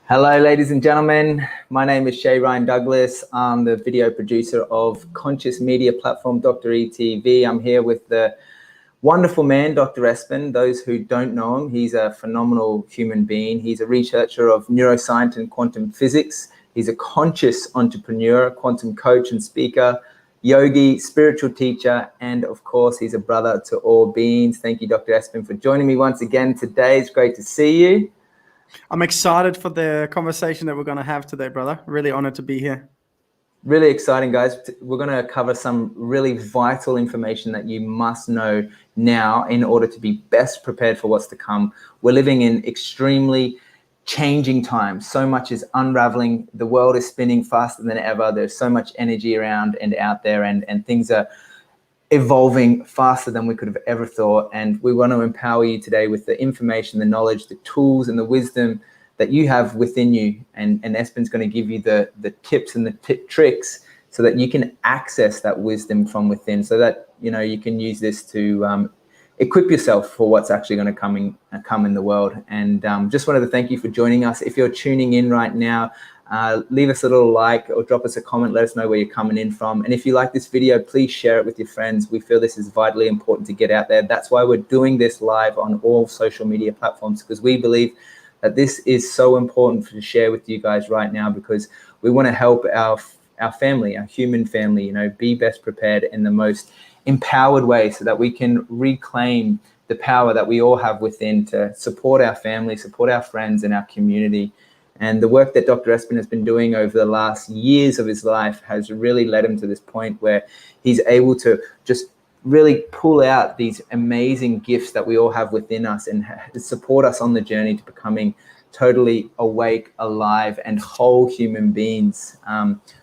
Hello, ladies and gentlemen. My name is Shay Ryan Douglas. I'm the video producer of conscious media platform Dr. EHTV. I'm here with the wonderful man, Dr. Espen. Those who don't know him, he's a phenomenal human being. He's a researcher of neuroscience and quantum physics. He's a conscious entrepreneur, quantum coach and speaker, yogi, spiritual teacher, and of course, he's a brother to all beings. Thank you, Dr. Espen, for joining me once again today. It's great to see you. I'm excited for the conversation that we're going to have today, brother. Really honored to be here. Really exciting, guys. We're going to cover some really vital information that you must know now in order to be best prepared for what's to come. We're living in extremely changing times. So much is unraveling. The world is spinning faster than ever. There's so much energy around and out there, and things are evolving faster than we could have ever thought. And we want to empower you today with the information, the knowledge, the tools, and the wisdom that you have within you. And Espen's going to give you the tips and the tricks so that you can access that wisdom from within, so that you can use this to equip yourself for what's actually going to come in the world. And just wanted to thank you for joining us. If you're tuning in right now, leave us a little like or drop us a comment. Let us know where you're coming in from. And if you like this video, please share it with your friends. We feel this is vitally important to get out there. That's why we're doing this live on all social media platforms, because we believe that this is so important to share with you guys right now, because we want to help our family, our human family, be best prepared in the most empowered way, so that we can reclaim the power that we all have within to support our family, support our friends and our community. And the work that Dr. Espen has been doing over the last years of his life has really led him to this point where he's able to just really pull out these amazing gifts that we all have within us and support us on the journey to becoming totally awake, alive, and whole human beings.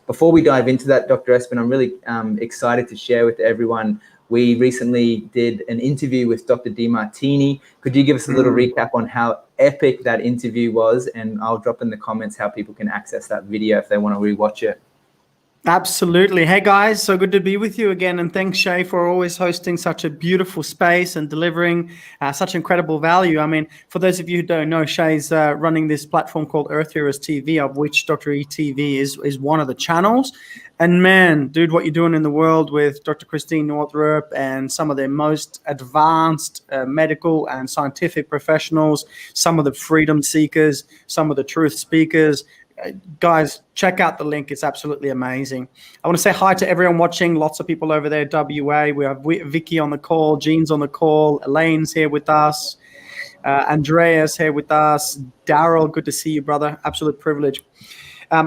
Before we dive into that, Dr. Espen, I'm really excited to share with everyone. We recently did an interview with Dr. D Martini. Could you give us a little recap on how epic that interview was? And I'll drop in the comments how people can access that video if they want to rewatch it. Absolutely. Hey guys, so good to be with you again, and thanks Shay for always hosting such a beautiful space and delivering such incredible value. I mean, for those of you who don't know, Shay's running this platform called Earth Heroes TV, of which Dr. EHTV is one of the channels. And man, dude, what you're doing in the world with Dr. Christine Northrup and some of the most advanced medical and scientific professionals, some of the freedom seekers, some of the truth speakers. Guys, check out the link. It's absolutely amazing. I want to say hi to everyone watching. Lots of people over there, WA. We have Vicky on the call, Jean's on the call, Elaine's here with us, Andreas here with us, Daryl, good to see you, brother. Absolute privilege.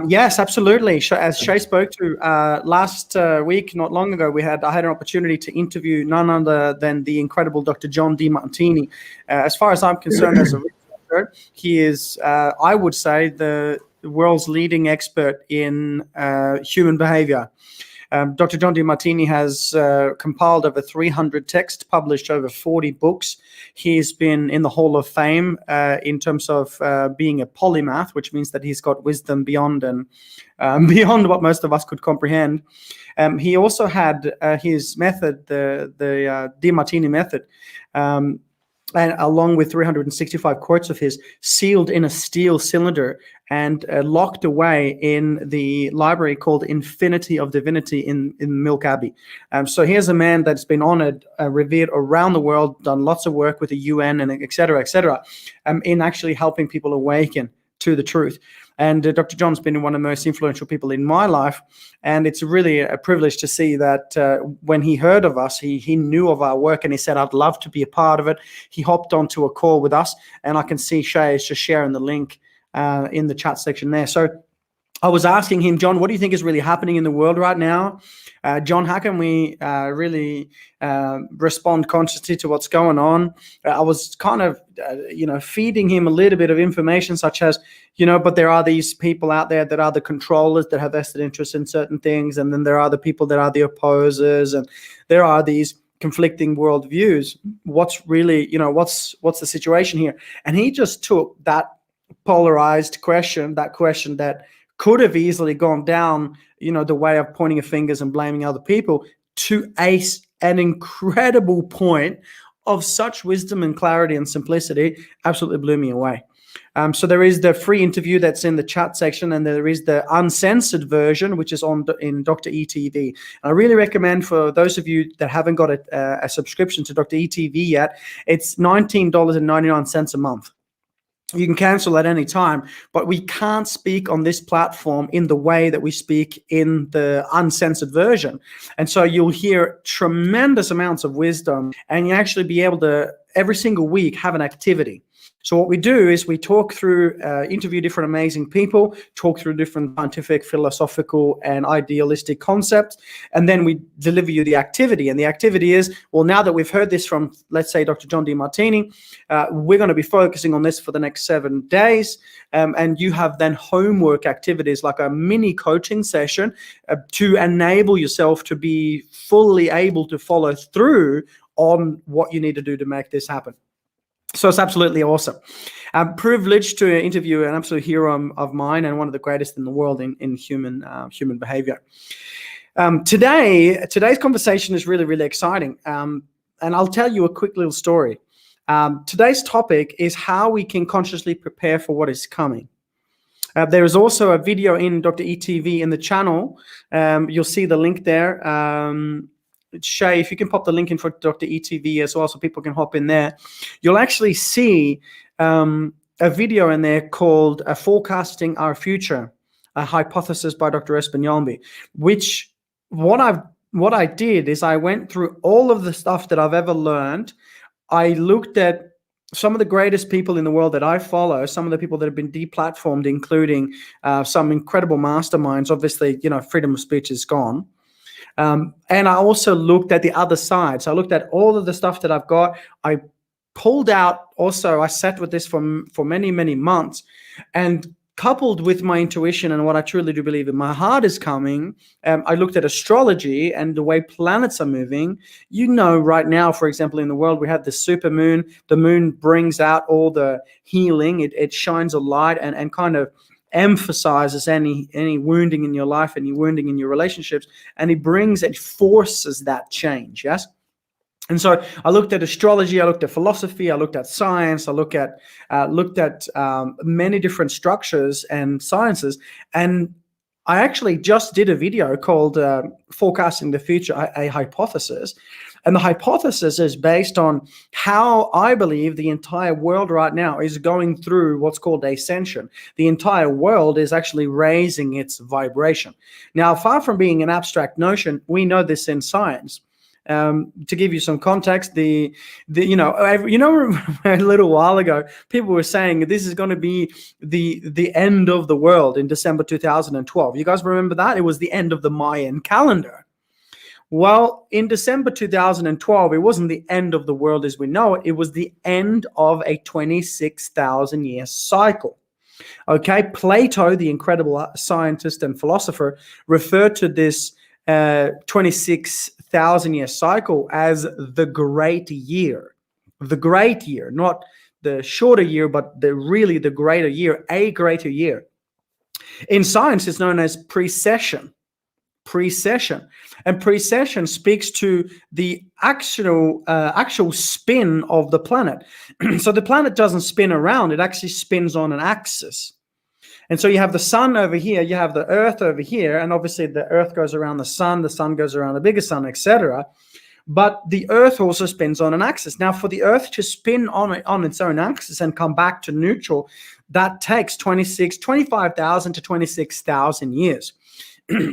Yes, absolutely. As Shay spoke to last week, not long ago, I had an opportunity to interview none other than the incredible Dr. John D Martini. As far as I'm concerned, as a researcher, he is, I would say, the world's leading expert in human behavior. Dr. John D Martini has compiled over 300 texts, published over 40 books. He's been in the Hall of Fame in terms of being a polymath, which means that he's got wisdom beyond beyond what most of us could comprehend. He also had his method, the D Martini method, and along with 365 quotes of his, sealed in a steel cylinder and locked away in the library called Infinity of Divinity in Milk Abbey. So here's a man that's been honored, revered around the world, done lots of work with the UN and et cetera, in actually helping people awaken to the truth. And Dr. John's been one of the most influential people in my life. And it's really a privilege to see that when he heard of us, he knew of our work and he said, I'd love to be a part of it. He hopped onto a call with us, and I can see Shay is just sharing the link in the chat section there. So I was asking him, John, what do you think is really happening in the world right now? John, how can we really respond consciously to what's going on? I was kind of, feeding him a little bit of information such as, but there are these people out there that are the controllers that have vested interest in certain things. And then there are the people that are the opposers. And there are these conflicting worldviews. What's really, what's the situation here? And he just took that polarized question, that could have easily gone down, the way of pointing fingers and blaming other people, to an incredible point of such wisdom and clarity and simplicity. Absolutely blew me away. So there is the free interview that's in the chat section, and there is the uncensored version, which is in Dr. ETV. And I really recommend, for those of you that haven't got a subscription to Dr. ETV yet, it's $19.99 a month. You can cancel at any time, but we can't speak on this platform in the way that we speak in the uncensored version. And so you'll hear tremendous amounts of wisdom, and you actually be able to, every single week, have an activity. So what we do is we talk through, interview different amazing people, talk through different scientific, philosophical, and idealistic concepts, and then we deliver you the activity. And the activity is, well, now that we've heard this from, let's say, Dr. John D Martini, we're going to be focusing on this for the next 7 days, and you have then homework activities like a mini coaching session to enable yourself to be fully able to follow through on what you need to do to make this happen. So it's absolutely awesome. I'm privileged to interview an absolute hero of mine and one of the greatest in the world in human behavior. Today's conversation is really, really exciting. And I'll tell you a quick little story. Today's topic is how we can consciously prepare for what is coming. There is also a video in Dr. ETV in the channel. You'll see the link there. Shay, if you can pop the link in for Dr. ETV as well so people can hop in there. You'll actually see a video in there called Forecasting Our Future, a hypothesis by Dr. Espen, which what I did is I went through all of the stuff that I've ever learned. I looked at some of the greatest people in the world that I follow, some of the people that have been deplatformed, including some incredible masterminds. Obviously, freedom of speech is gone. And I also looked at the other side. So I looked at all of the stuff that I've got. I pulled out also, I sat with this for many, many months, and coupled with my intuition and what I truly do believe in my heart is coming, I looked at astrology and the way planets are moving. Right now, for example, in the world, we have the super moon. The moon brings out all the healing. It shines a light and kind of emphasizes any wounding in your life, any wounding in your relationships, and it forces that change. Yes. And so I looked at astrology, I looked at philosophy, I looked at science, I looked at many different structures and sciences, and I actually just did a video called Forecasting the Future, a Hypothesis. And the hypothesis is based on how I believe the entire world right now is going through what's called Ascension. The entire world is actually raising its vibration. Now, far from being an abstract notion, we know this in science. To give you some context, a little while ago, people were saying this is going to be the end of the world in December 2012. You guys remember that? It was the end of the Mayan calendar. Well, in December 2012, it wasn't the end of the world as we know it. It was the end of a 26,000-year cycle. Okay, Plato, the incredible scientist and philosopher, referred to this 26,000-year cycle as the great year. The great year, not the shorter year, but really the greater year, a greater year. In science, it's known as precession. Precession. And precession speaks to the actual spin of the planet. So the planet doesn't spin around, it actually spins on an axis. And so you have the sun over here, you have the earth over here, and obviously the earth goes around the sun goes around the bigger sun, etc. But the earth also spins on an axis. Now, for the earth to spin on its own axis and come back to neutral, that takes 25,000 to 26,000 years.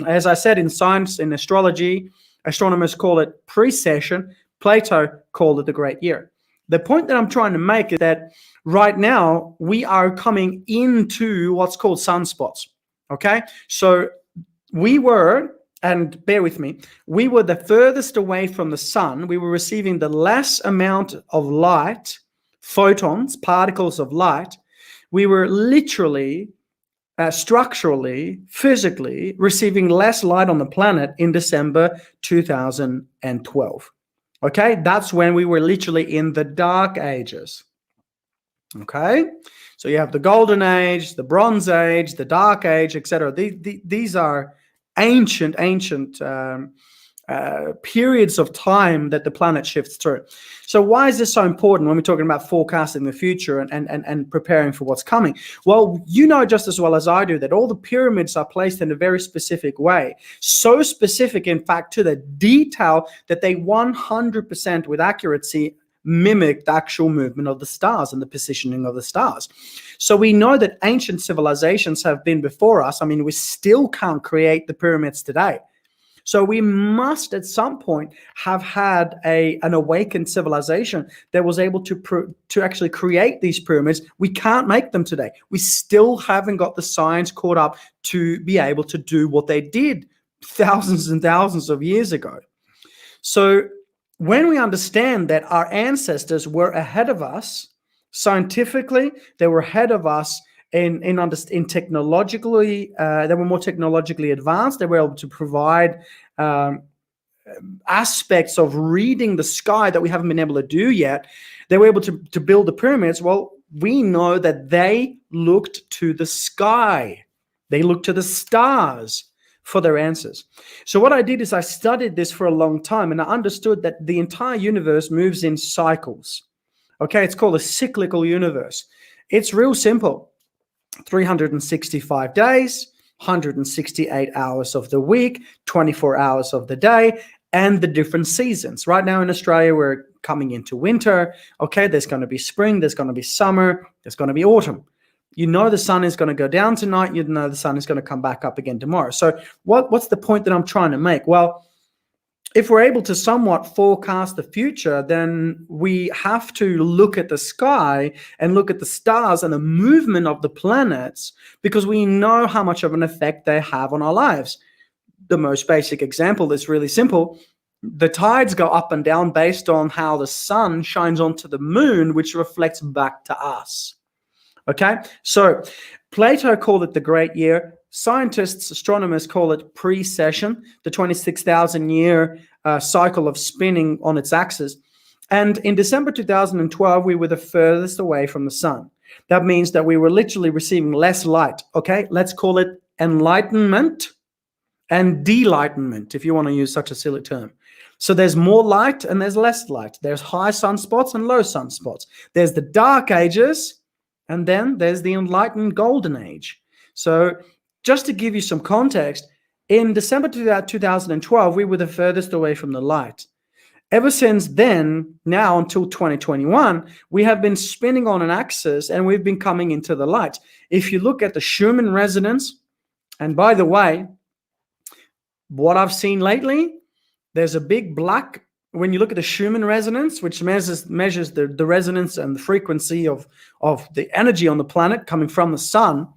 As I said, in science, in astrology, astronomers call it precession. Plato called it the great year. The point that I'm trying to make is that right now we are coming into what's called sunspots. Okay, so we were, and bear with me, we were the furthest away from the sun. We were receiving the less amount of light, photons, particles of light. We were literally structurally, physically receiving less light on the planet in December 2012. Okay, that's when we were literally in the dark ages. Okay, so you have the golden age, the bronze age, the dark age, etc. These are ancient periods of time that the planet shifts through. So why is this so important when we're talking about forecasting the future and preparing for what's coming? Well, you know just as well as I do that all the pyramids are placed in a very specific way. So specific, in fact, to the detail that they 100% with accuracy mimic the actual movement of the stars and the positioning of the stars. So we know that ancient civilizations have been before us. I mean, we still can't create the pyramids today. So we must at some point have had an awakened civilization that was able to actually create these pyramids. We can't make them today. We still haven't got the science caught up to be able to do what they did thousands and thousands of years ago. So when we understand that our ancestors were ahead of us scientifically, they were ahead of us in technologically, they were more technologically advanced. They were able to provide aspects of reading the sky that we haven't been able to do yet. They were able to build the pyramids. Well, we know that they looked to the sky. They looked to the stars for their answers. So what I did is I studied this for a long time, and I understood that the entire universe moves in cycles. Okay, it's called a cyclical universe. It's real simple. 365 days, 168 hours of the week, 24 hours of the day, and the different seasons. Right now in Australia, we're coming into winter. Okay, there's going to be spring, there's going to be summer, there's going to be autumn. You know the sun is going to go down tonight. You know the sun is going to come back up again tomorrow. So what's the point that I'm trying to make? Well, if we're able to somewhat forecast the future, then we have to look at the sky and look at the stars and the movement of the planets, because we know how much of an effect they have on our lives. The most basic example that's really simple: the tides go up and down based on how the sun shines onto the moon, which reflects back to us. Okay, so Plato called it the great year. Scientists, astronomers call it Precession, the 26,000-year cycle of spinning on its axis. And in December 2012, we were the furthest away from the sun. That means that we were literally receiving less light. Okay, let's call it enlightenment and delightenment, if you want to use such a silly term. So there's more light and there's less light. There's high sunspots and low sunspots. There's the dark ages, and then there's the enlightened golden age. So just to give you some context, in December 2012, we were the furthest away from the light. Ever since then, now until 2021, we have been spinning on an axis and we've been coming into the light. If you look at the Schumann resonance, and by the way, what I've seen lately, there's a big black, when you look at the Schumann resonance, which measures the resonance and the frequency of the energy on the planet coming from the sun,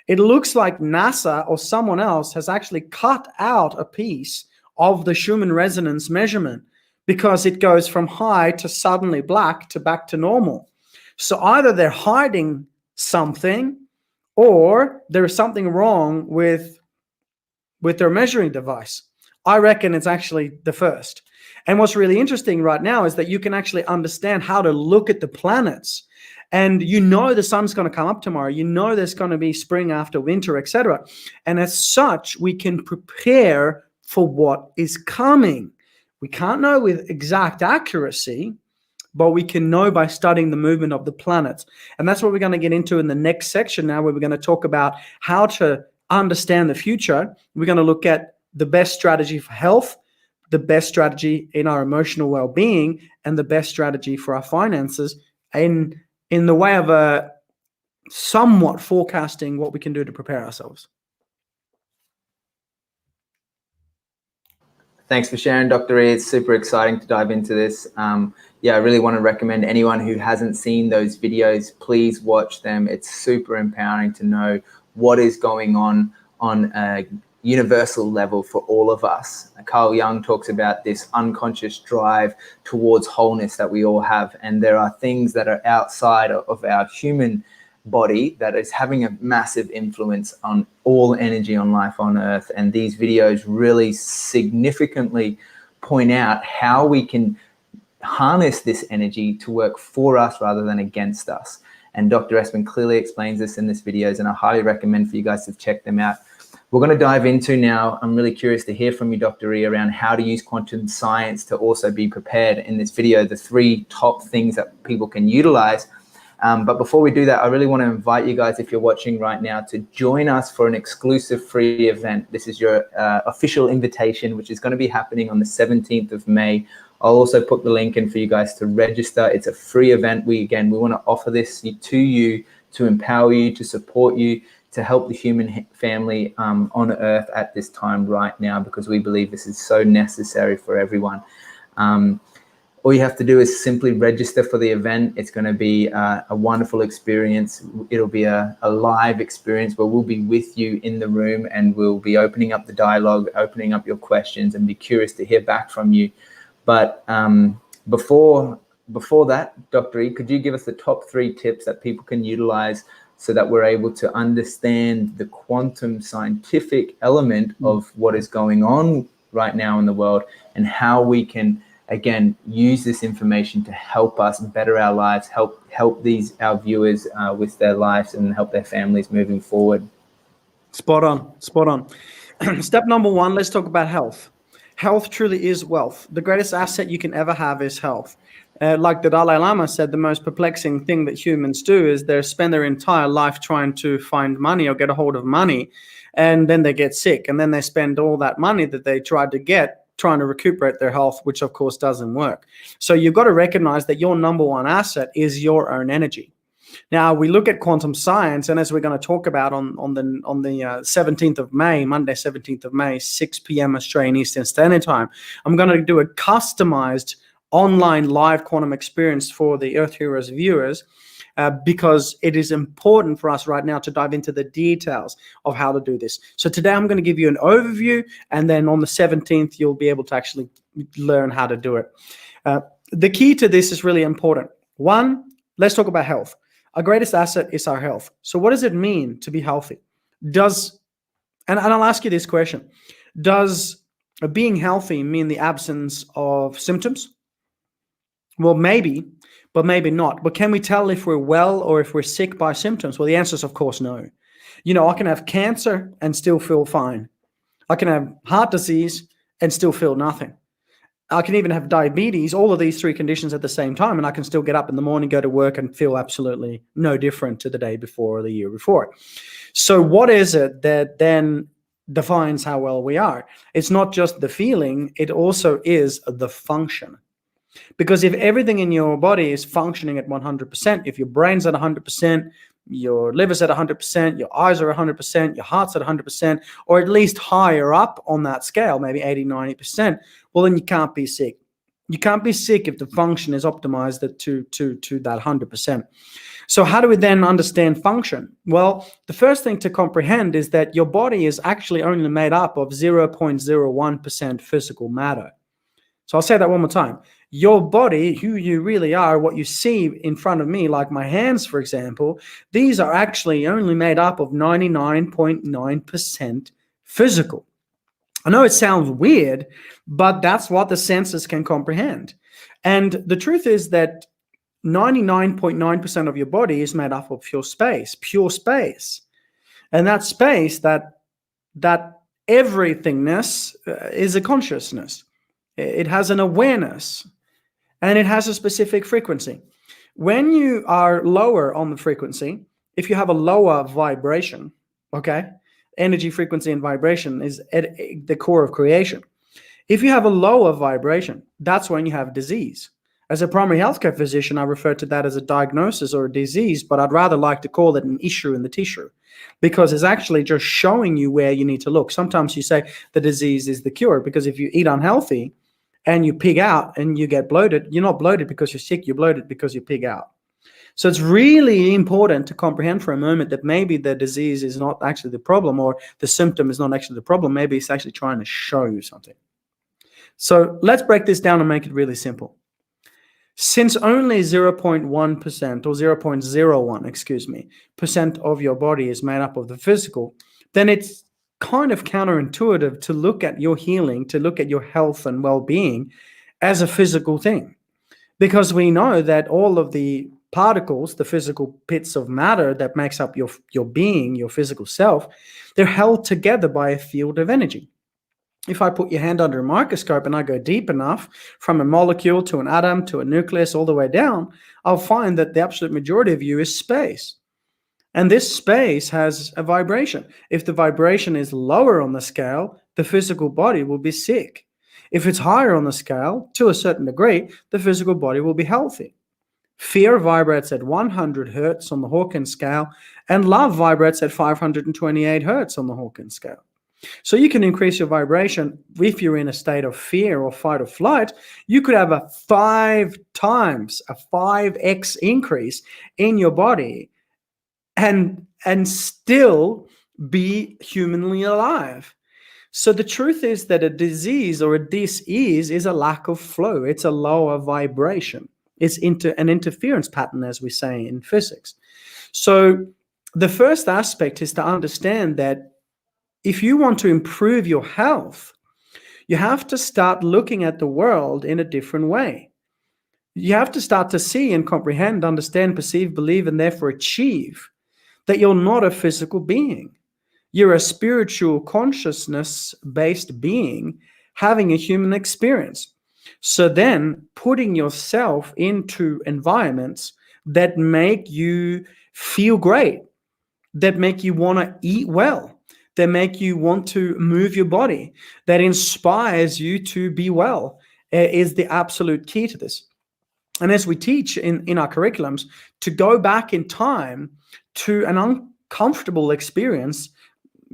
it looks like NASA or someone else has actually cut out a piece of the Schumann resonance measurement, because it goes from high to suddenly black to back to normal. So either they're hiding something, or there is something wrong with their measuring device. I reckon it's actually the first. And what's really interesting right now is that you can actually understand how to look at the planets. And you know the sun's going to come up tomorrow. You know there's going to be spring after winter, etc. And as such, we can prepare for what is coming. We can't know with exact accuracy, but we can know by studying the movement of the planets. And that's what we're going to get into in the next section now, where we're going to talk about how to understand the future. We're going to look at the best strategy for health, the best strategy in our emotional well-being, and the best strategy for our finances in the way of a somewhat forecasting what we can do to prepare ourselves. Thanks for sharing, Dr. E. It's super exciting to dive into this. Yeah, I really want to recommend anyone who hasn't seen those videos, please watch them. It's super empowering to know what is going on a universal level for all of us. Carl Jung talks about this unconscious drive towards wholeness that we all have. And there are things that are outside of our human body that is having a massive influence on all energy on life on Earth. And these videos really significantly point out how we can harness this energy to work for us rather than against us. And Dr. Espen clearly explains this in this videos, and I highly recommend for you guys to check them out. we're going to dive into now. I'm really curious to hear from you, Dr. E, around how to use quantum science to also be prepared in this video, the 3 top things that people can utilize. But before we do that, I really want to invite you guys, if you're watching right now, to join us for an exclusive free event. This is your official invitation, which is going to be happening on the 17th of May. I'll also put the link in for you guys to register. It's a free event. We want to offer this to you, to empower you, to support you, to help the human family on Earth at this time right now, because we believe this is so necessary for everyone. All you have to do is simply register for the event. It's going to be a wonderful experience. It'll be a live experience where we'll be with you in the room, and we'll be opening up the dialogue, opening up your questions, and be curious to hear back from you. But before that, Dr. E, could you give us the top 3 tips that people can utilize so that we're able to understand the quantum scientific element of what is going on right now in the world, and how we can, again, use this information to help us better our lives, help our viewers with their lives, and help their families moving forward? Spot on. Step number 1, let's talk about health. Health truly is wealth. The greatest asset you can ever have is health. Like the Dalai Lama said, the most perplexing thing that humans do is they spend their entire life trying to find money or get a hold of money, and then they get sick, and then they spend all that money that they tried to get trying to recuperate their health, which of course doesn't work. So you've got to recognize that your number 1 asset is your own energy. Now, we look at quantum science, and as we're going to talk about on the 17th of May, Monday, 17th of May, 6 p.m. Australian Eastern Standard Time, I'm going to do a customized online live quantum experience for the Earth Heroes viewers, because it is important for us right now to dive into the details of how to do this. So today I'm going to give you an overview, and then on the 17th, you'll be able to actually learn how to do it. The key to this is really important. 1, let's talk about health. Our greatest asset is our health. So what does it mean to be healthy? And I'll ask you this question. Does being healthy mean the absence of symptoms? Well, maybe, but maybe not. But can we tell if we're well or if we're sick by symptoms? Well, the answer is, of course, no. I can have cancer and still feel fine. I can have heart disease and still feel nothing. I can even have diabetes, all of these 3 conditions at the same time, and I can still get up in the morning, go to work, and feel absolutely no different to the day before or the year before. So what is it that then defines how well we are? It's not just the feeling, it also is the function. Because if everything in your body is functioning at 100%, if your brain's at 100%, your liver's at 100%, your eyes are 100%, your heart's at 100%, or at least higher up on that scale, maybe 80, 90%, well, then you can't be sick. You can't be sick if the function is optimized to that 100%. So how do we then understand function? Well, the first thing to comprehend is that your body is actually only made up of 0.01% physical matter. So I'll say that one more time. Your body, who you really are, what you see in front of me, like my hands, for example, these are actually only made up of 99.9% physical. I know it sounds weird, but that's what the senses can comprehend. And the truth is that 99.9% of your body is made up of pure space. And that space, that everythingness is a consciousness. It has an awareness, and it has a specific frequency. When you are lower on the frequency, if you have a lower vibration, okay, energy, frequency, and vibration is at the core of creation. If you have a lower vibration, that's when you have disease. As a primary healthcare physician, I refer to that as a diagnosis or a disease, but I'd rather like to call it an issue in the tissue, because it's actually just showing you where you need to look. Sometimes you say the disease is the cure, because if you eat unhealthy and you pig out and you get bloated, you're not bloated because you're sick, you're bloated because you pig out. So it's really important to comprehend for a moment that maybe the disease is not actually the problem, or the symptom is not actually the problem. Maybe it's actually trying to show you something. So let's break this down and make it really simple. Since only 0.1% or 0.01, percent of your body is made up of the physical, then it's kind of counterintuitive to look at your healing, to look at your health and well-being as a physical thing. Because we know that all of the particles, the physical bits of matter that makes up your being, your physical self, they're held together by a field of energy. If I put your hand under a microscope and I go deep enough from a molecule to an atom to a nucleus all the way down, I'll find that the absolute majority of you is space. And this space has a vibration. If the vibration is lower on the scale, the physical body will be sick. If it's higher on the scale, to a certain degree, the physical body will be healthy. Fear vibrates at 100 hertz on the Hawkins scale, and love vibrates at 528 hertz on the Hawkins scale. So you can increase your vibration. If you're in a state of fear or fight or flight, you could have a 5x increase in your body and still be humanly alive. So the truth is that a disease or a dis-ease is a lack of flow. It's a lower vibration. It's an interference pattern, as we say in physics. So the first aspect is to understand that if you want to improve your health, you have to start looking at the world in a different way. You have to start to see and comprehend, understand, perceive, believe, and therefore achieve that you're not a physical being. You're a spiritual consciousness-based being having a human experience. So then putting yourself into environments that make you feel great, that make you want to eat well, that make you want to move your body, that inspires you to be well, is the absolute key to this. And as we teach in our curriculums, to go back in time to an uncomfortable experience,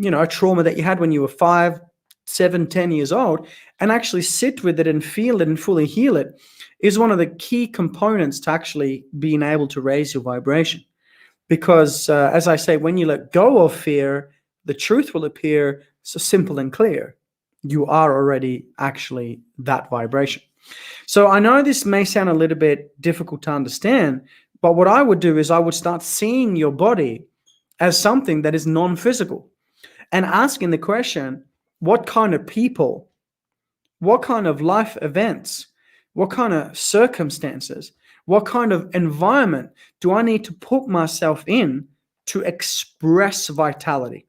a trauma that you had when you were 5, 7, 10 years old, and actually sit with it and feel it and fully heal it, is one of the key components to actually being able to raise your vibration. Because as I say, when you let go of fear, the truth will appear so simple and clear. You are already actually that vibration. So I know this may sound a little bit difficult to understand, but what I would do is I would start seeing your body as something that is non-physical and asking the question, what kind of people, what kind of life events, what kind of circumstances, what kind of environment do I need to put myself in to express vitality?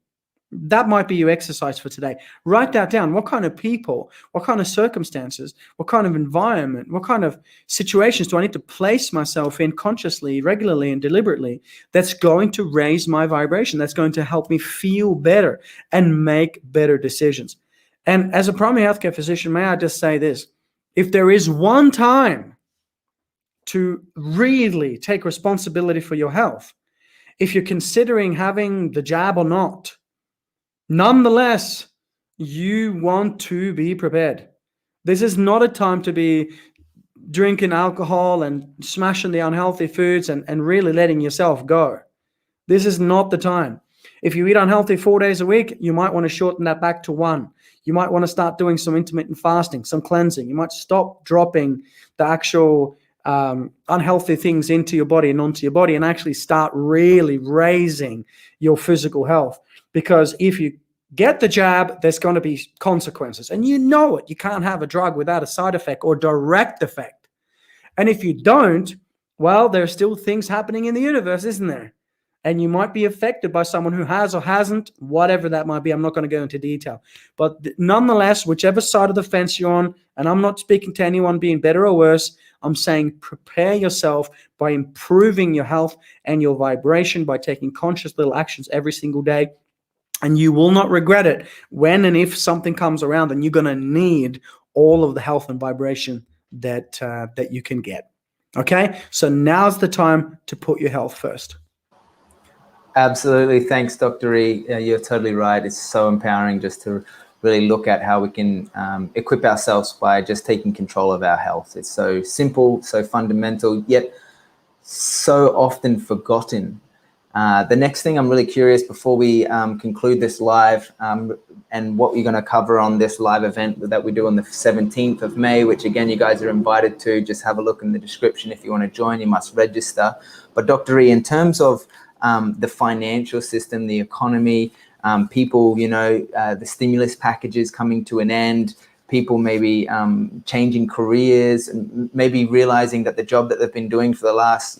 That might be your exercise for today. Write that down. What kind of people, what kind of circumstances, what kind of environment, what kind of situations do I need to place myself in consciously, regularly, and deliberately that's going to raise my vibration, that's going to help me feel better and make better decisions? And as a primary healthcare physician, may I just say this? If there is one time to really take responsibility for your health, if you're considering having the jab or not, nonetheless, you want to be prepared. This is not a time to be drinking alcohol and smashing the unhealthy foods and really letting yourself go. This is not the time. If you eat unhealthy 4 days a week, you might want to shorten that back to 1. You might want to start doing some intermittent fasting, some cleansing. You might stop dropping the actual unhealthy things into your body and onto your body and actually start really raising your physical health. Because if you get the jab, there's going to be consequences. And you know it. You can't have a drug without a side effect or direct effect. And if you don't, well, there's still things happening in the universe, isn't there? And you might be affected by someone who has or hasn't, whatever that might be. I'm not going to go into detail. But nonetheless, whichever side of the fence you're on, and I'm not speaking to anyone being better or worse, I'm saying prepare yourself by improving your health and your vibration by taking conscious little actions every single day. And you will not regret it when and if something comes around, and you're going to need all of the health and vibration that you can get. Okay? So now's the time to put your health first. Absolutely. Thanks, Dr. E. You're totally right. It's so empowering just to really look at how we can equip ourselves by just taking control of our health. It's so simple, so fundamental, yet so often forgotten. The next thing I'm really curious before we conclude this live and what we're going to cover on this live event that we do on the 17th of May, which again, you guys are invited to. Just have a look in the description. If you want to join, you must register. But Dr. E, in terms of the financial system, the economy, people, the stimulus packages coming to an end, people maybe changing careers, and maybe realizing that the job that they've been doing for the last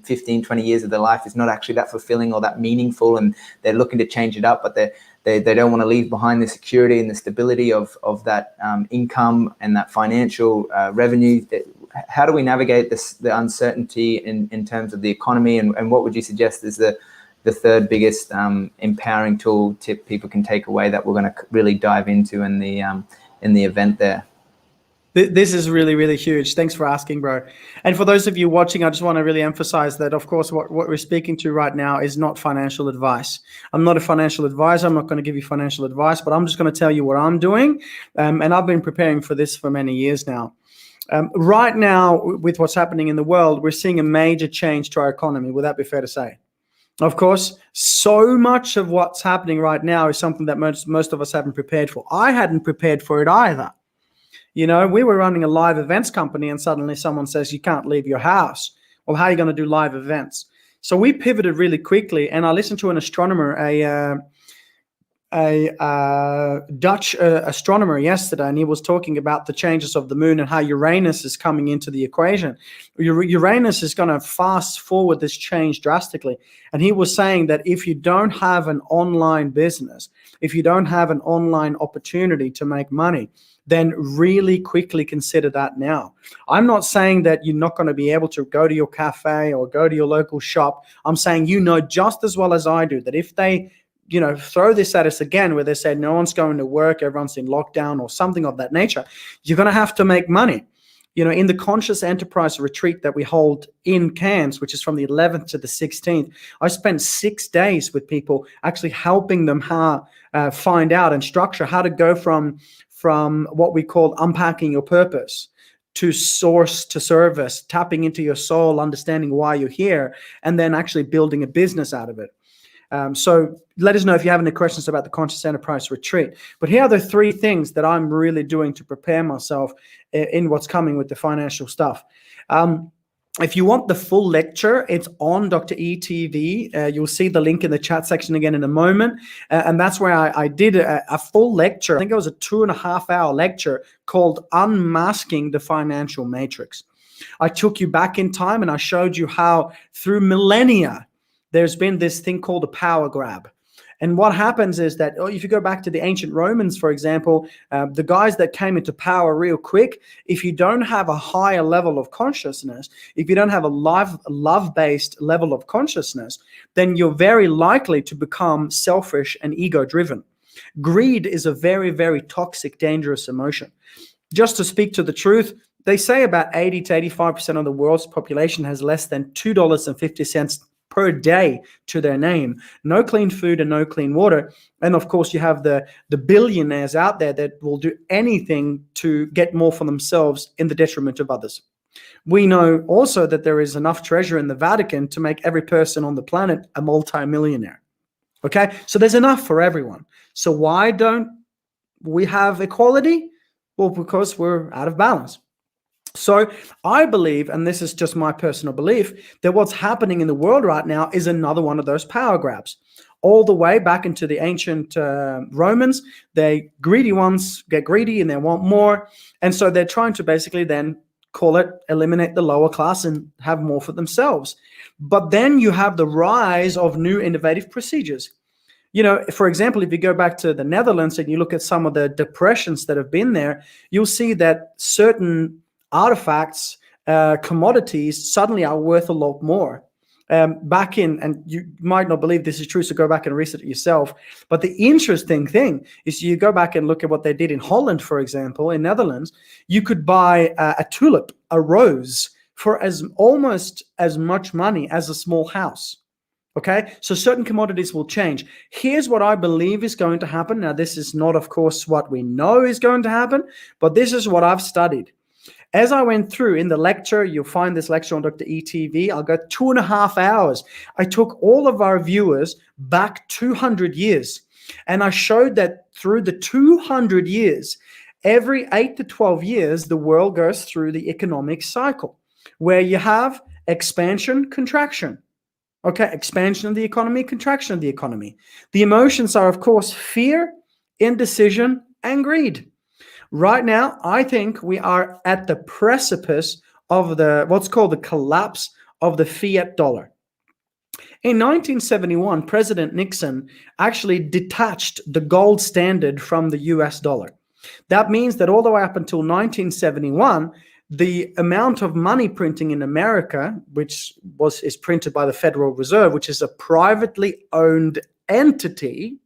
15, 20 years of their life is not actually that fulfilling or that meaningful, and they're looking to change it up, but they don't want to leave behind the security and the stability of that income and that financial revenue. How do we navigate the uncertainty in terms of the economy, and what would you suggest is the third biggest empowering tool tip people can take away that we're going to really dive into in the event there? This is really, really huge. Thanks for asking, bro. And for those of you watching, I just want to really emphasize that, of course, what we're speaking to right now is not financial advice. I'm not a financial advisor. I'm not going to give you financial advice, but I'm just going to tell you what I'm doing. And I've been preparing for this for many years now. Right now, with what's happening in the world, we're seeing a major change to our economy. Would that be fair to say? Of course, so much of what's happening right now is something that most of us haven't prepared for. I hadn't prepared for it either. We were running a live events company, and suddenly someone says you can't leave your house. Well, how are you going to do live events? So we pivoted really quickly, and I listened to an astronomer, a Dutch astronomer yesterday, and he was talking about the changes of the moon and how Uranus is coming into the equation. Uranus is going to fast forward this change drastically. And he was saying that if you don't have an online business, if you don't have an online opportunity to make money, then really quickly consider that now. I'm not saying that you're not going to be able to go to your cafe or go to your local shop. I'm saying just as well as I do that if they throw this at us again where they say no one's going to work, everyone's in lockdown or something of that nature, you're going to have to make money. In the Conscious Enterprise Retreat that we hold in Cairns, which is from the 11th to the 16th, I spent 6 days with people actually helping them find out and structure how to go from what we call unpacking your purpose to source to service, tapping into your soul, understanding why you're here, and then actually building a business out of it. So let us know if you have any questions about the Conscious Enterprise Retreat. But here are the 3 things that I'm really doing to prepare myself in what's coming with the financial stuff. If you want the full lecture, it's on Dr. EHTV. You'll see the link in the chat section again in a moment. And that's where I did a full lecture. I think it was a 2.5-hour lecture called Unmasking the Financial Matrix. I took you back in time and I showed you how through millennia, there's been this thing called a power grab. And what happens is that if you go back to the ancient Romans, for example, the guys that came into power real quick, if you don't have a higher level of consciousness, if you don't have a love-based level of consciousness, then you're very likely to become selfish and ego-driven. Greed is a very, very toxic, dangerous emotion. Just to speak to the truth, they say about 80 to 85% of the world's population has less than $2.50 per day to their name. No clean food and no clean water. And of course, you have the billionaires out there that will do anything to get more for themselves in the detriment of others. We know also that there is enough treasure in the Vatican to make every person on the planet a multimillionaire. Okay, so there's enough for everyone. So why don't we have equality? Well, because we're out of balance. So I believe, and this is just my personal belief, that what's happening in the world right now is another one of those power grabs. All the way back into the ancient Romans, they greedy ones get greedy and they want more. And so they're trying to basically then eliminate the lower class and have more for themselves. But then you have the rise of new innovative procedures. For example, if you go back to the Netherlands and you look at some of the depressions that have been there, you'll see that certain artifacts, commodities suddenly are worth a lot more. And you might not believe this is true, so go back and research it yourself. But the interesting thing is you go back and look at what they did in Holland, for example, in Netherlands, you could buy a tulip, a rose, for almost as much money as a small house. Okay, so certain commodities will change. Here's what I believe is going to happen. Now, this is not, of course, what we know is going to happen, but this is what I've studied. As I went through in the lecture, you'll find this lecture on Dr. EHTV. I'll go 2.5 hours. I took all of our viewers back 200 years, and I showed that through the 200 years, every 8 to 12 years, the world goes through the economic cycle where you have expansion, contraction. Okay, expansion of the economy, contraction of the economy. The emotions are, of course, fear, indecision, and greed. Right now, I think we are at the precipice of what's called the collapse of the fiat dollar. In 1971, President Nixon actually detached the gold standard from the US dollar. That means that all the way up until 1971, the amount of money printing in America, which is printed by the Federal Reserve, which is a privately owned entity,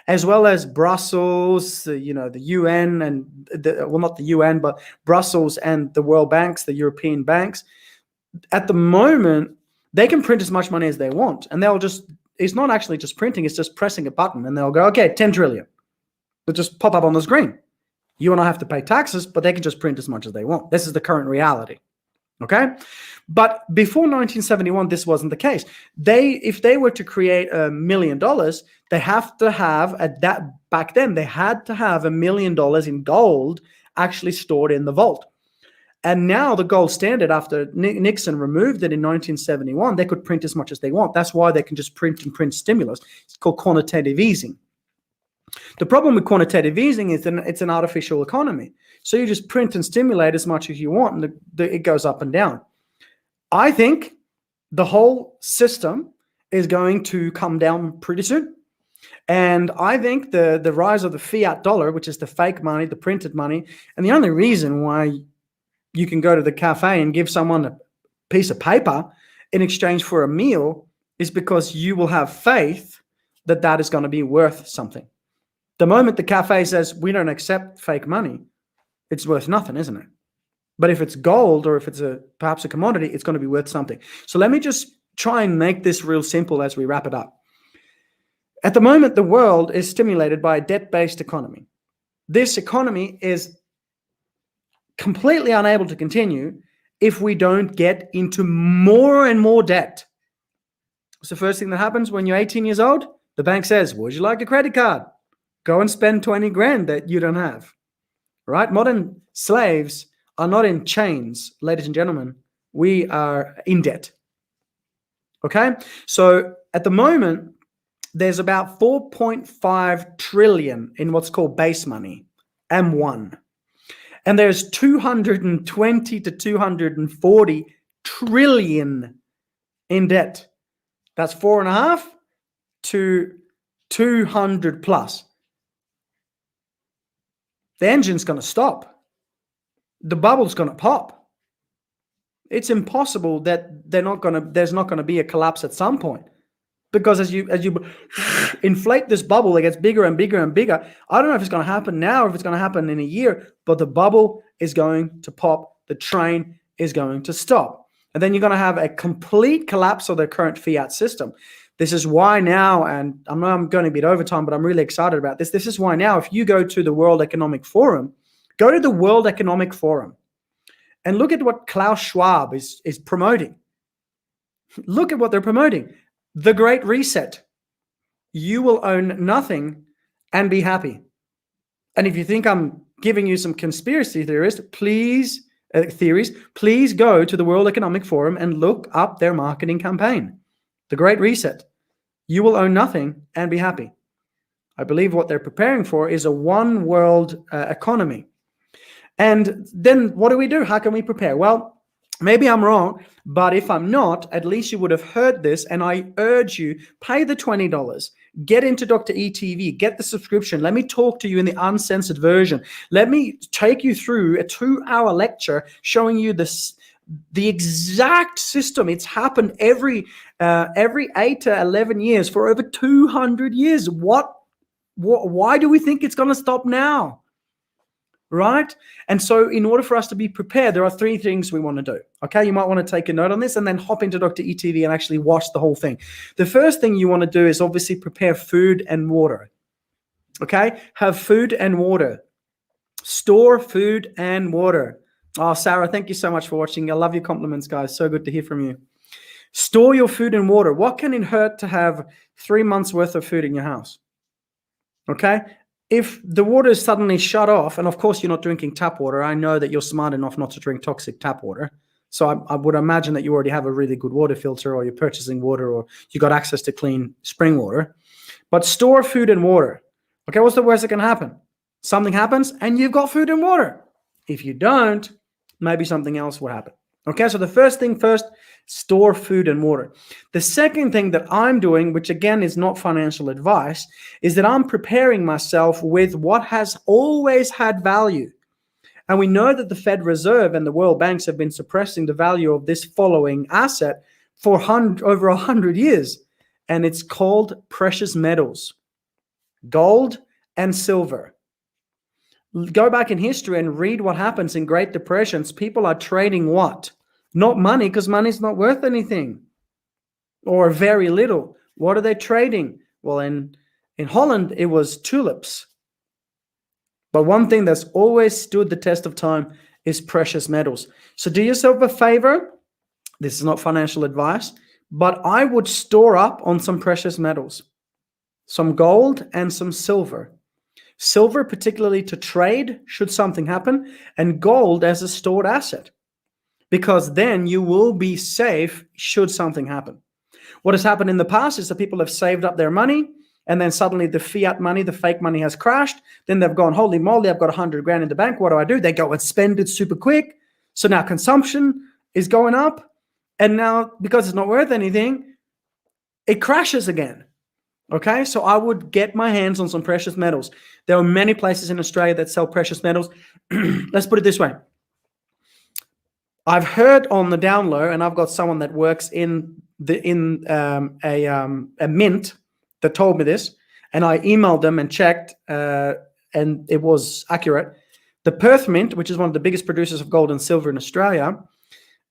as well as Brussels, the UN, and not the UN, but Brussels and the World Banks, the European banks. At the moment, they can print as much money as they want, and it's not actually just printing, it's just pressing a button, and they'll go, okay, 10 trillion. They'll just pop up on the screen. You and I have to pay taxes, but they can just print as much as they want. This is the current reality. Okay? But before 1971, this wasn't the case. If they were to create $1 million, they have to have, back then, they had to have $1 million in gold actually stored in the vault. And now the gold standard, after Nixon removed it in 1971, they could print as much as they want. That's why they can just print and print stimulus. It's called quantitative easing. The problem with quantitative easing is that it's an artificial economy. So you just print and stimulate as much as you want, and it goes up and down. I think the whole system is going to come down pretty soon. And I think the rise of the fiat dollar, which is the fake money, the printed money, and the only reason why you can go to the cafe and give someone a piece of paper in exchange for a meal is because you will have faith that that is going to be worth something. The moment the cafe says, we don't accept fake money, it's worth nothing, isn't it? But if it's gold or if it's perhaps a commodity, it's going to be worth something. So let me just try and make this real simple as we wrap it up. At the moment, the world is stimulated by a debt-based economy. This economy is completely unable to continue if we don't get into more and more debt. What's the first thing that happens when you're 18 years old? The bank says, would you like a credit card? Go and spend 20 grand that you don't have, right? Modern slaves are not in chains, ladies and gentlemen. We are in debt, okay? So at the moment, there's about 4.5 trillion in what's called base money, M1. And there's 220 to 240 trillion in debt. That's 4.5 to 200 plus. The engine's going to stop. The bubble's going to pop. It's impossible that there's not going to be a collapse at some point. Because as you inflate this bubble, it gets bigger and bigger and bigger. I don't know if it's going to happen now or if it's going to happen in a year, but the bubble is going to pop. The train is going to stop. And then you're going to have a complete collapse of the current fiat system. This is why now, and I know I'm going a bit over time, but I'm really excited about this. This is why now, if you go to the World Economic Forum, go to the World Economic Forum and look at what Klaus Schwab is promoting. Look at what they're promoting. The Great Reset. You will own nothing and be happy. And if you think I'm giving you some conspiracy theories, please go to the World Economic Forum and look up their marketing campaign. The Great Reset. You will own nothing and be happy. I believe what they're preparing for is a one world economy. And then what do? How can we prepare? Well, maybe I'm wrong, but if I'm not, at least you would have heard this. And I urge you, pay the $20. Get into Dr. EHTV, get the subscription. Let me talk to you in the uncensored version. Let me take you through a 2-hour lecture showing you the exact system. It's happened every 8 to 11 years for over 200 years. Why do we think it's going to stop now? Right? And so in order for us to be prepared, there are 3 things we want to do. Okay, you might want to take a note on this and then hop into Dr. EHTV and actually watch the whole thing. The first thing you want to do is obviously prepare food and water. Okay, have food and water. Store food and water. Oh, Sarah, thank you so much for watching. I love your compliments, guys. So good to hear from you. Store your food and water. What can it hurt to have 3 months worth of food in your house? Okay. If the water is suddenly shut off, and of course you're not drinking tap water, I know that you're smart enough not to drink toxic tap water. So I would imagine that you already have a really good water filter, or you're purchasing water, or you got access to clean spring water. But store food and water. Okay, what's the worst that can happen? Something happens and you've got food and water. If you don't, maybe something else will happen. Okay, so the first thing first, store food and water. The second thing that I'm doing, which again is not financial advice, is that I'm preparing myself with what has always had value. And we know that the Fed Reserve and the World Banks have been suppressing the value of this following asset for over 100 years. And it's called precious metals, gold and silver. Go back in history and read what happens in Great Depressions. People are trading what? Not money, because money's not worth anything or very little. What are they trading? Well, in Holland, it was tulips. But one thing that's always stood the test of time is precious metals. So do yourself a favor. This is not financial advice, but I would store up on some precious metals, some gold and some silver. Silver, particularly to trade, should something happen, and gold as a stored asset, because then you will be safe should something happen. What has happened in the past is that people have saved up their money, and then suddenly the fiat money, the fake money has crashed. Then they've gone, holy moly, I've got 100 grand in the bank. What do? They go and spend it super quick. So now consumption is going up. And now, because it's not worth anything, it crashes again. Okay, so I would get my hands on some precious metals. There are many places in Australia that sell precious metals. Let's put it this way. I've heard on the down low, and I've got someone that works in a mint that told me this, and I emailed them and checked, and it was accurate. The Perth Mint, which is one of the biggest producers of gold and silver in Australia,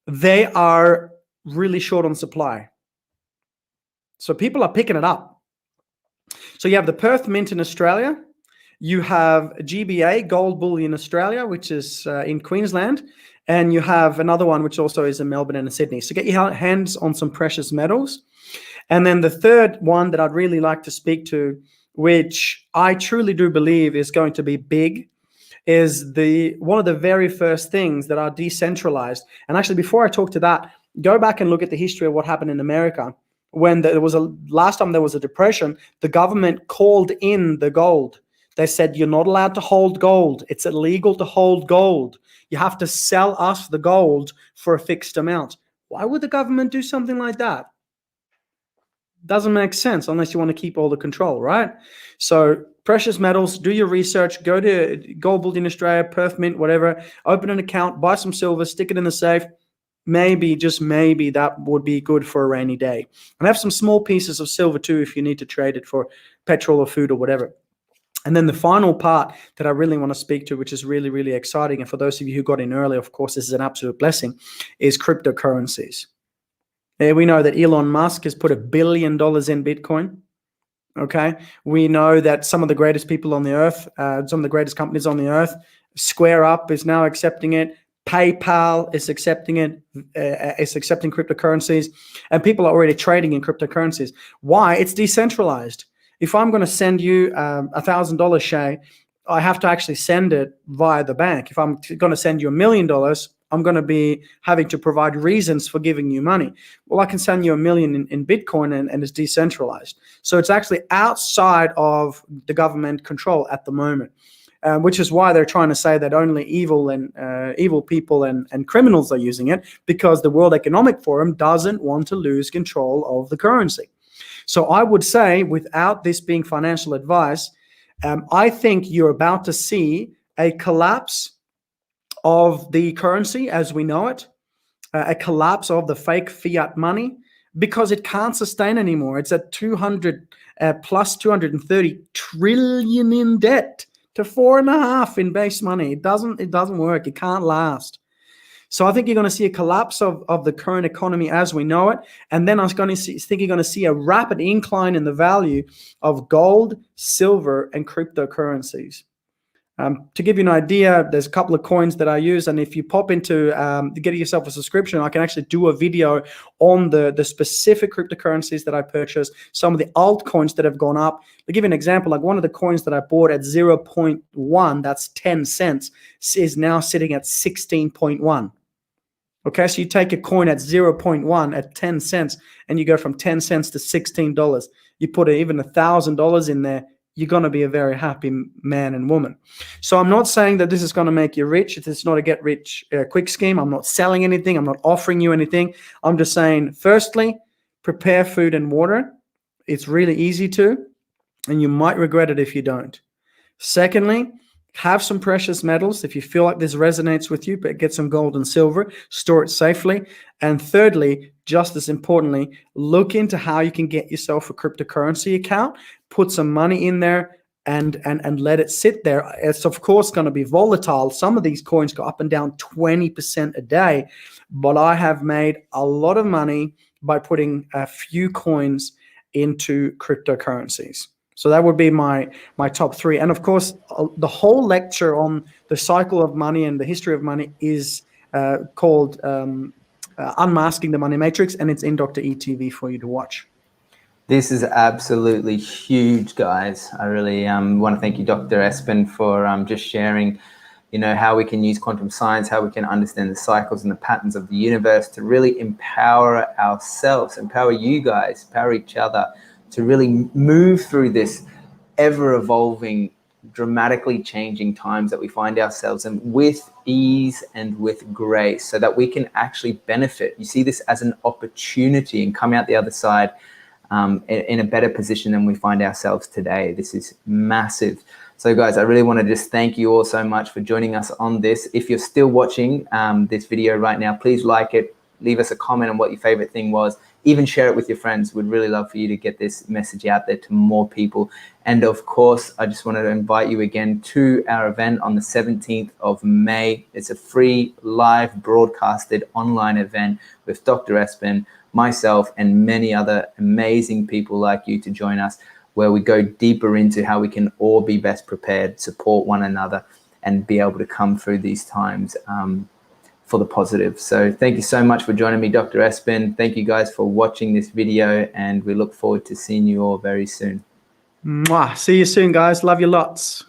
they are really short on supply. So people are picking it up. So you have the Perth Mint in Australia, you have GBA, Gold Bullion Australia, which is in Queensland, and you have another one which also is in Melbourne and in Sydney. So get your hands on some precious metals. And then the third one that I'd really like to speak to, which I truly do believe is going to be big, is one of the very first things that are decentralized. And actually, before I talk to that, go back and look at the history of what happened in America. When last time there was a depression, the government called in the gold. They said, you're not allowed to hold gold. It's illegal to hold gold. You have to sell us the gold for a fixed amount. Why would the government do something like that? Doesn't make sense unless you want to keep all the control, right? So precious metals, do your research, go to Gold Bullion Australia, Perth Mint, whatever, open an account, buy some silver, stick it in the safe. Maybe, just maybe, that would be good for a rainy day. And have some small pieces of silver too if you need to trade it for petrol or food or whatever. And then the final part that I really want to speak to, which is really, really exciting, and for those of you who got in early, of course, this is an absolute blessing, is cryptocurrencies. We know that Elon Musk has put $1 billion in Bitcoin. Okay. We know that some of the greatest people on the earth, some of the greatest companies on the earth, Square Up is now accepting it. PayPal is accepting it. It's accepting cryptocurrencies, and people are already trading in cryptocurrencies. Why? It's decentralized. If I'm going to send you $1,000, Shay, I have to actually send it via the bank. If I'm going to send you $1 million, I'm going to be having to provide reasons for giving you money. Well, I can send you $1 million in Bitcoin, and it's decentralized. So it's actually outside of the government control at the moment, which is why they're trying to say that only evil people and criminals are using it, because the World Economic Forum doesn't want to lose control of the currency. So I would say, without this being financial advice, I think you're about to see a collapse of the currency as we know it, a collapse of the fake fiat money, because it can't sustain anymore. It's at 230 trillion in debt to 4.5 in base money. It doesn't work. It can't last. So I think you're going to see a collapse of the current economy as we know it. And then I think you're going to see a rapid incline in the value of gold, silver, and cryptocurrencies. To give you an idea, there's a couple of coins that I use, and if you pop into get yourself a subscription, I can actually do a video on the specific cryptocurrencies that I purchased, some of the altcoins that have gone up. To give you an example, like one of the coins that I bought at 0.1, that's 10 cents, is now sitting at 16.1. Okay, so you take a coin at 0.1 at 10 cents, and you go from 10 cents to $16. You put even $1,000 in there, you're going to be a very happy man and woman. So I'm not saying that this is going to make you rich. It's not a get rich quick scheme. I'm not selling anything. I'm not offering you anything. I'm just saying, firstly, prepare food and water. It's really easy to, and you might regret it if you don't. Secondly, have some precious metals. If you feel like this resonates with you, but get some gold and silver, store it safely. And thirdly, just as importantly, look into how you can get yourself a cryptocurrency account, put some money in there and let it sit there. It's of course going to be volatile. Some of these coins go up and down 20% a day, but I have made a lot of money by putting a few coins into cryptocurrencies. So that would be my top three. And of course, the whole lecture on the cycle of money and the history of money is called Unmasking the Money Matrix, and it's in Dr. EHTV for you to watch. This is absolutely huge, guys. I really want to thank you, Dr. Espen, for just sharing, how we can use quantum science, how we can understand the cycles and the patterns of the universe to really empower ourselves, empower you guys, empower each other, to really move through this ever-evolving, dramatically changing times that we find ourselves in with ease and with grace, so that we can actually benefit. You see this as an opportunity and come out the other side in a better position than we find ourselves today. This is massive. So guys, I really want to just thank you all so much for joining us on this. If you're still watching this video right now, please like it, leave us a comment on what your favorite thing was. Even share it with your friends. We'd really love for you to get this message out there to more people. And of course, I just wanted to invite you again to our event on the 17th of May. It's a free, live, broadcasted online event with Dr. Espen, myself, and many other amazing people like you to join us, where we go deeper into how we can all be best prepared, support one another, and be able to come through these times for the positive. So thank you so much for joining me, Dr. Espen. Thank you guys for watching this video, and we look forward to seeing you all very soon. Mwah. See you soon, guys. Love you lots.